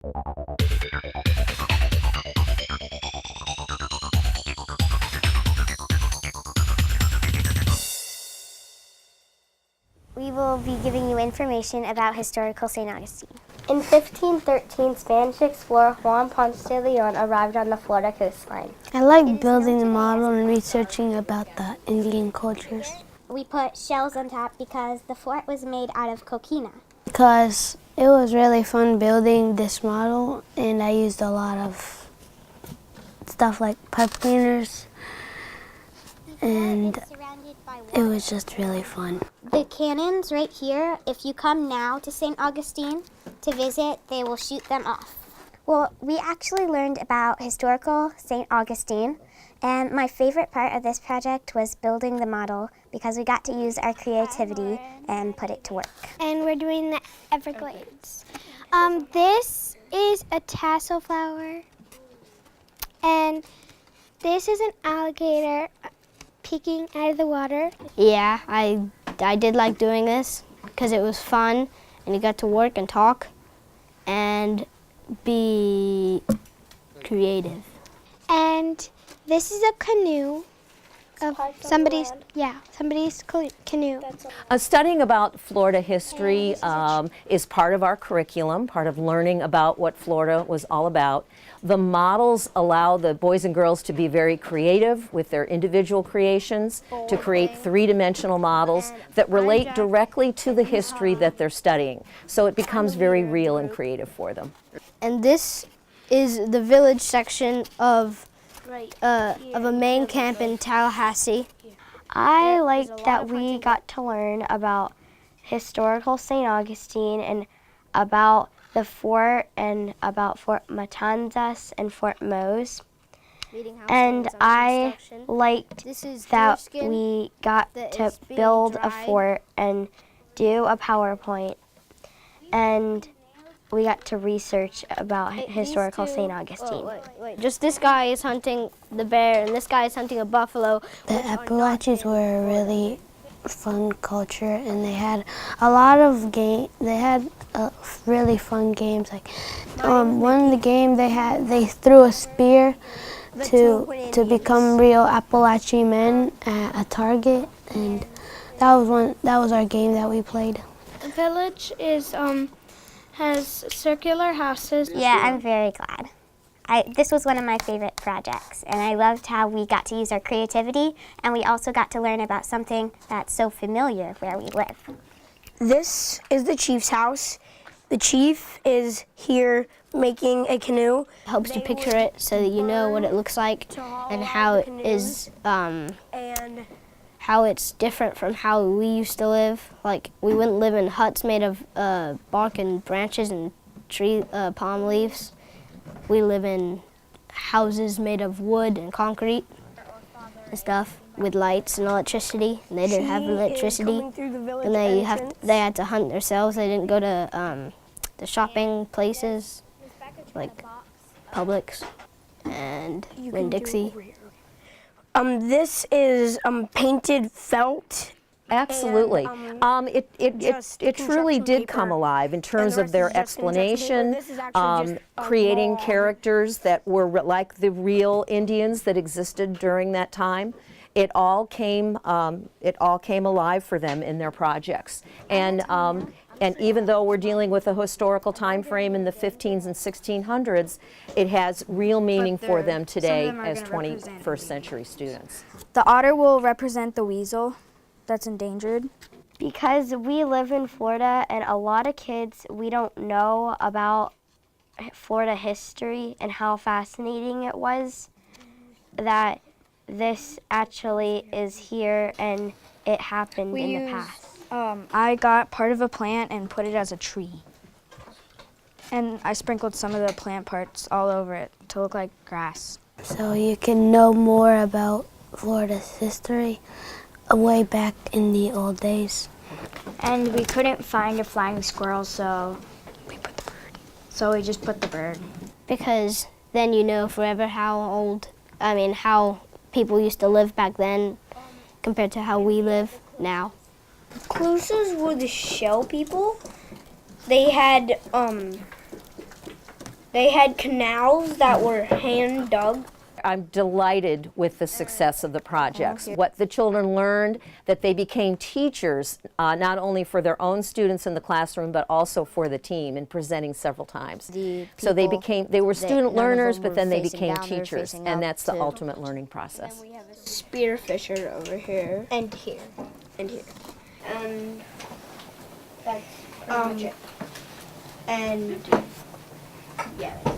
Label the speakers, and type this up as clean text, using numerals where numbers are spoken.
Speaker 1: We will be giving you information about historical St. Augustine.
Speaker 2: In 1513, Spanish explorer Juan Ponce de Leon arrived on the Florida coastline.
Speaker 3: I like building the model and researching about the Indian cultures.
Speaker 1: We put shells on top because the fort was made out of coquina.
Speaker 3: Because it was really fun building this model, and I used a lot of stuff like pipe cleaners, and it was just really fun.
Speaker 1: The cannons right here, if you come now to St. Augustine to visit, they will shoot them off. Well, we actually learned about historical St. Augustine, and my favorite part of this project was building the model because we got to use our creativity and put it to work.
Speaker 4: And we're doing the Everglades. This is a tassel flower, and this is an alligator peeking out of the water.
Speaker 5: Yeah, I did like doing this because it was fun and you got to work and talk and be creative.
Speaker 4: And this is a canoe of somebody's canoe.
Speaker 6: Studying about Florida history is part of our curriculum, part of learning about what Florida was all about. The models allow the boys and girls to be very creative with their individual creations, to create three-dimensional models that relate directly to the history that they're studying. So it becomes very real and creative for them.
Speaker 5: And this is the village section of a main camp in Tallahassee.
Speaker 2: I like that we got to learn about historical St. Augustine and about the fort and about Fort Matanzas and Fort Mose. And I liked that we got to build a fort and do a PowerPoint, and we got to research about historical St. Augustine.
Speaker 5: Just this guy is hunting the bear and this guy is hunting a buffalo.
Speaker 3: The Appalachians were a really fun culture, and they had a lot of they had really fun games. Like one of the game they threw a spear to become real Appalachian men at a target, and that was our game that we played.
Speaker 4: The village has circular houses.
Speaker 1: Yeah, I'm very glad. This was one of my favorite projects, and I loved how we got to use our creativity, and we also got to learn about something that's so familiar where we live.
Speaker 7: This is the chief's house. The chief is here making a canoe.
Speaker 5: It helps you picture it so that you know what it looks like and how it is, how it's different from how we used to live. Like, we wouldn't live in huts made of bark and branches and palm leaves. We live in houses made of wood and concrete and stuff with lights and electricity. And they didn't have electricity, and they had to hunt themselves. They didn't go to the shopping places like Publix and Winn-Dixie.
Speaker 7: This is painted felt.
Speaker 6: Absolutely. It truly did come alive in terms of their explanation, creating characters that were like the real Indians that existed during that time. It all came alive for them in their projects. And even though we're dealing with a historical time frame in the 1500s and 1600s, it has real meaning for them today as 21st century students.
Speaker 8: The otter will represent the weasel that's endangered.
Speaker 2: Because we live in Florida, and a lot of kids, we don't know about Florida history and how fascinating it was, that this actually is here and it happened in the past.
Speaker 8: I got part of a plant and put it as a tree. And I sprinkled some of the plant parts all over it to look like grass.
Speaker 3: So you can know more about Florida's history way back in the old days.
Speaker 8: And we couldn't find a flying squirrel, so we just put the bird.
Speaker 5: Because then you know forever how people used to live back then compared to how we live now.
Speaker 7: Cluses were the shell people. They had They had canals that were hand dug.
Speaker 6: I'm delighted with the success of the projects. What the children learned, that they became teachers, not only for their own students in the classroom, but also for the team in presenting several times. So they were student learners, but then they became teachers, and that's the ultimate learning process.
Speaker 7: We have a spearfisher over here.
Speaker 4: And here.
Speaker 7: And here. That's pretty much it. And yeah.